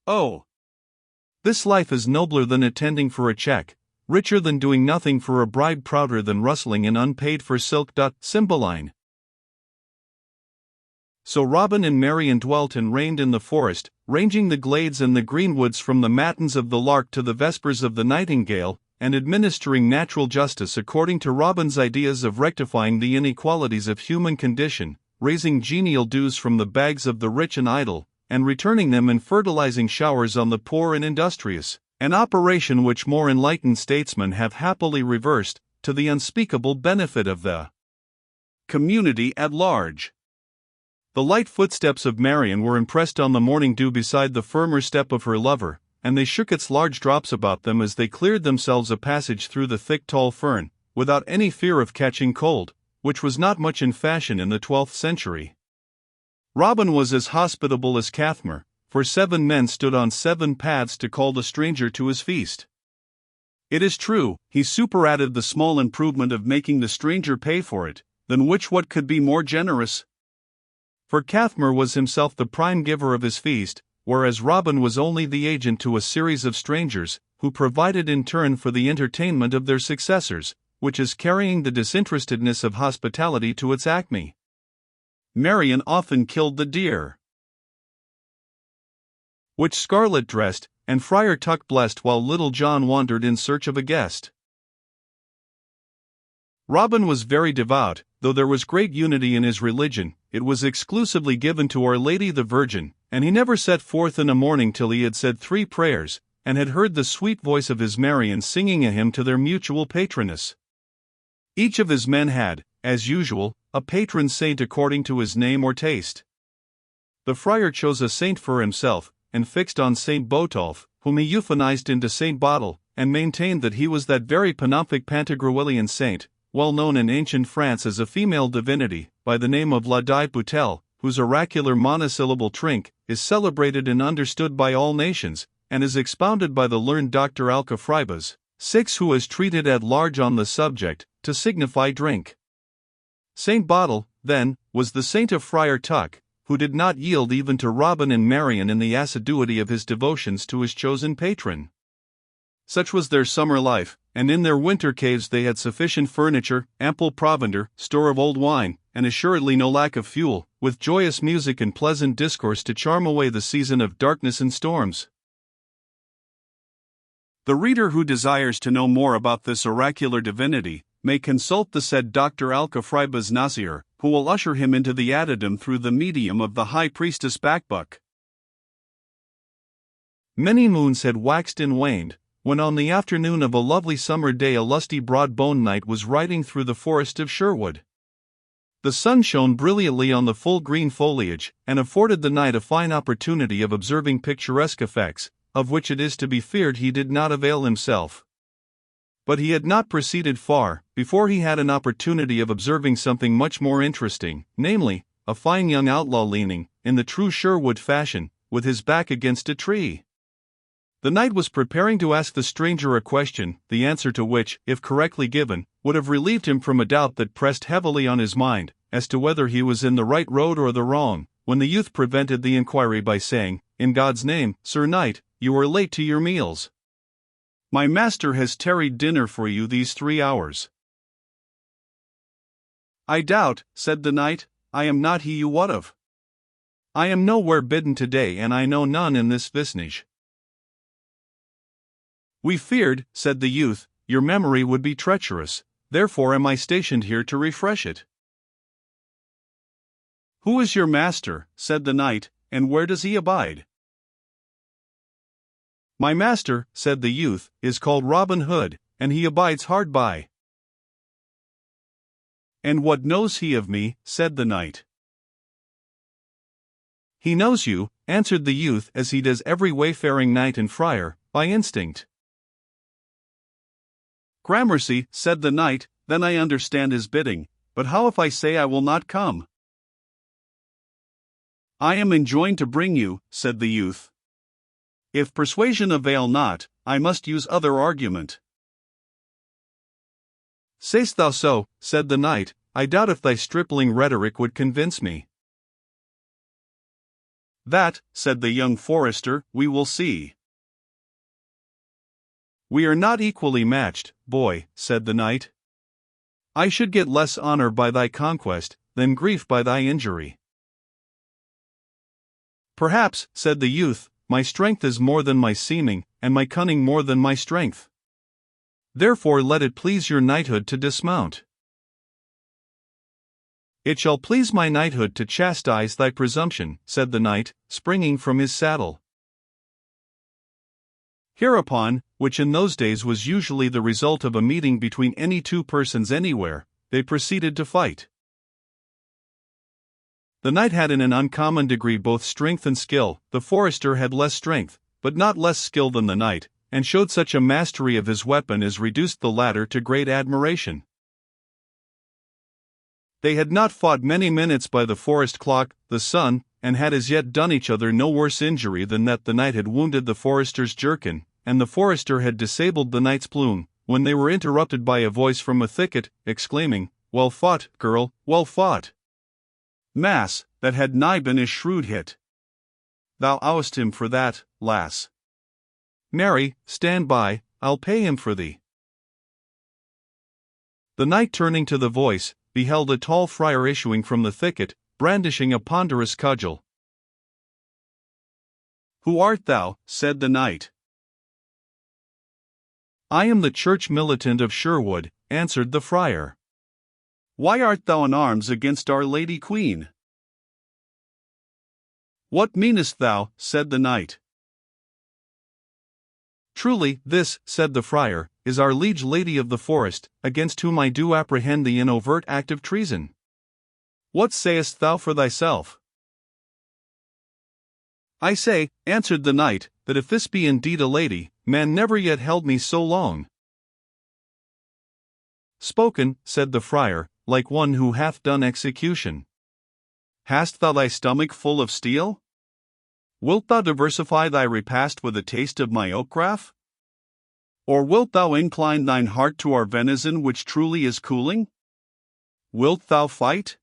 Oh! This life is nobler than attending for a check, richer than doing nothing for a bribe, prouder than rustling in unpaid for silk. Cymbeline. So Robin and Marian dwelt and reigned in the forest, ranging the glades and the greenwoods from the matins of the lark to the vespers of the nightingale, and administering natural justice according to Robin's ideas of rectifying the inequalities of human condition, raising genial dews from the bags of the rich and idle, and returning them in fertilizing showers on the poor and industrious, an operation which more enlightened statesmen have happily reversed, to the unspeakable benefit of the community at large. The light footsteps of Marian were impressed on the morning dew beside the firmer step of her lover, and they shook its large drops about them as they cleared themselves a passage through the thick tall fern, without any fear of catching cold, which was not much in fashion in the 12th century. Robin was as hospitable as Cathmar, for 7 men stood on 7 paths to call the stranger to his feast. It is true, he superadded the small improvement of making the stranger pay for it, than which what could be more generous? For Cathmar was himself the prime giver of his feast, whereas Robin was only the agent to a series of strangers, who provided in turn for the entertainment of their successors, which is carrying the disinterestedness of hospitality to its acme. Marian often killed the deer which Scarlet dressed, and Friar Tuck blessed while Little John wandered in search of a guest. Robin was very devout, though there was great unity in his religion. It was exclusively given to Our Lady the Virgin, and he never set forth in a morning till he had said 3 prayers, and had heard the sweet voice of his Marian singing a hymn to their mutual patroness. Each of his men had, as usual, a patron saint according to his name or taste. The friar chose a saint for himself, and fixed on Saint Botolph, whom he euphanized into Saint Bottle, and maintained that he was that very Panoptic Pantagruelian saint, well known in ancient France as a female divinity, by the name of La Dive Boutel, whose oracular monosyllable trink is celebrated and understood by all nations, and is expounded by the learned Dr. Alcafribas, 6, who has treated at large on the subject, to signify drink. Saint Bottle, then, was the saint of Friar Tuck, who did not yield even to Robin and Marian in the assiduity of his devotions to his chosen patron. Such was their summer life, and in their winter caves they had sufficient furniture, ample provender, store of old wine, and assuredly no lack of fuel, with joyous music and pleasant discourse to charm away the season of darkness and storms. The reader who desires to know more about this oracular divinity may consult the said Dr. Alcafribas Nasir, who will usher him into the addendum through the medium of the high priestess Bakbuk. Many moons had waxed and waned, when on the afternoon of a lovely summer day a lusty broad-boned knight was riding through the forest of Sherwood. The sun shone brilliantly on the full green foliage, and afforded the knight a fine opportunity of observing picturesque effects, of which it is to be feared he did not avail himself. But he had not proceeded far, before he had an opportunity of observing something much more interesting, namely, a fine young outlaw leaning, in the true Sherwood fashion, with his back against a tree. The knight was preparing to ask the stranger a question, the answer to which, if correctly given, would have relieved him from a doubt that pressed heavily on his mind, as to whether he was in the right road or the wrong, when the youth prevented the inquiry by saying, "In God's name, Sir Knight, you are late to your meals. My master has tarried dinner for you these 3 hours." "I doubt," said the knight, "I am not he you wot of. I am nowhere bidden today, and I know none in this vicinage." "We feared," said the youth, "your memory would be treacherous, therefore am I stationed here to refresh it." "Who is your master," said the knight, "and where does he abide?" "My master," said the youth, "is called Robin Hood, and he abides hard by." "And what knows he of me?" said the knight. "He knows you," answered the youth, "as he does every wayfaring knight and friar, by instinct." "Gramercy," said the knight, "then I understand his bidding, but how if I say I will not come?" "I am enjoined to bring you," said the youth. "If persuasion avail not, I must use other argument." "Say'st thou so?" said the knight, "I doubt if thy stripling rhetoric would convince me." "That," said the young forester, "we will see." "We are not equally matched, boy," said the knight. "I should get less honor by thy conquest, than grief by thy injury." "Perhaps," said the youth, "my strength is more than my seeming, and my cunning more than my strength. Therefore let it please your knighthood to dismount." "It shall please my knighthood to chastise thy presumption," said the knight, springing from his saddle. Hereupon, which in those days was usually the result of a meeting between any two persons anywhere, they proceeded to fight. The knight had in an uncommon degree both strength and skill. The forester had less strength, but not less skill than the knight, and showed such a mastery of his weapon as reduced the latter to great admiration. They had not fought many minutes by the forest clock, the sun, and had as yet done each other no worse injury than that the knight had wounded the forester's jerkin, and the forester had disabled the knight's plume, when they were interrupted by a voice from a thicket, exclaiming, "Well fought, girl, well fought! Mass, that had nigh been a shrewd hit. Thou owest him for that, lass. Marry, stand by, I'll pay him for thee." The knight, turning to the voice, beheld a tall friar issuing from the thicket, brandishing a ponderous cudgel. "Who art thou?" said the knight. "I am the church militant of Sherwood," answered the friar. "Why art thou in arms against our Lady Queen?" "What meanest thou?" said the knight. "Truly, this," said the friar, "is our liege lady of the forest, against whom I do apprehend thee in overt act of treason. What sayest thou for thyself?" "I say," answered the knight, "that if this be indeed a lady, man never yet held me so long." "Spoken," said the friar, "like one who hath done execution. Hast thou thy stomach full of steel? Wilt thou diversify thy repast with a taste of my oakcraft? Or wilt thou incline thine heart to our venison which truly is cooling? Wilt thou fight?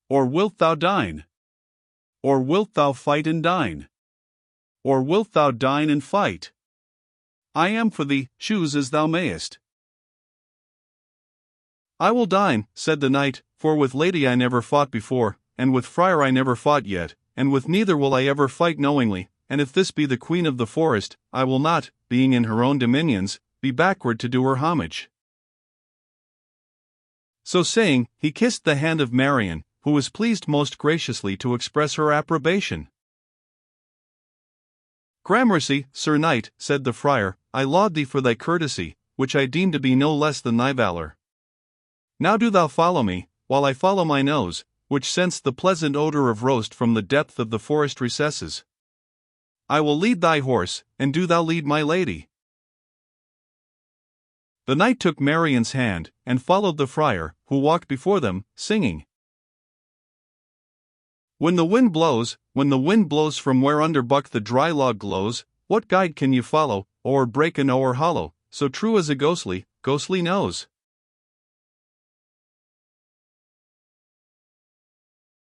Or wilt thou dine? Or wilt thou fight and dine? Or wilt thou dine and fight? I am for thee, choose as thou mayest." "I will dine," said the knight, "for with lady I never fought before, and with friar I never fought yet, and with neither will I ever fight knowingly, and if this be the queen of the forest, I will not, being in her own dominions, be backward to do her homage." So saying, he kissed the hand of Marian, who was pleased most graciously to express her approbation. "Gramercy, Sir Knight," said the friar, "I laud thee for thy courtesy, which I deem to be no less than thy valor. Now do thou follow me, while I follow my nose, which scents the pleasant odor of roast from the depth of the forest recesses. I will lead thy horse, and do thou lead my lady." The knight took Marian's hand, and followed the friar, who walked before them, singing: When the wind blows from where under buck the dry log glows, what guide can you follow, o'er brake and o'er hollow, so true as a ghostly nose?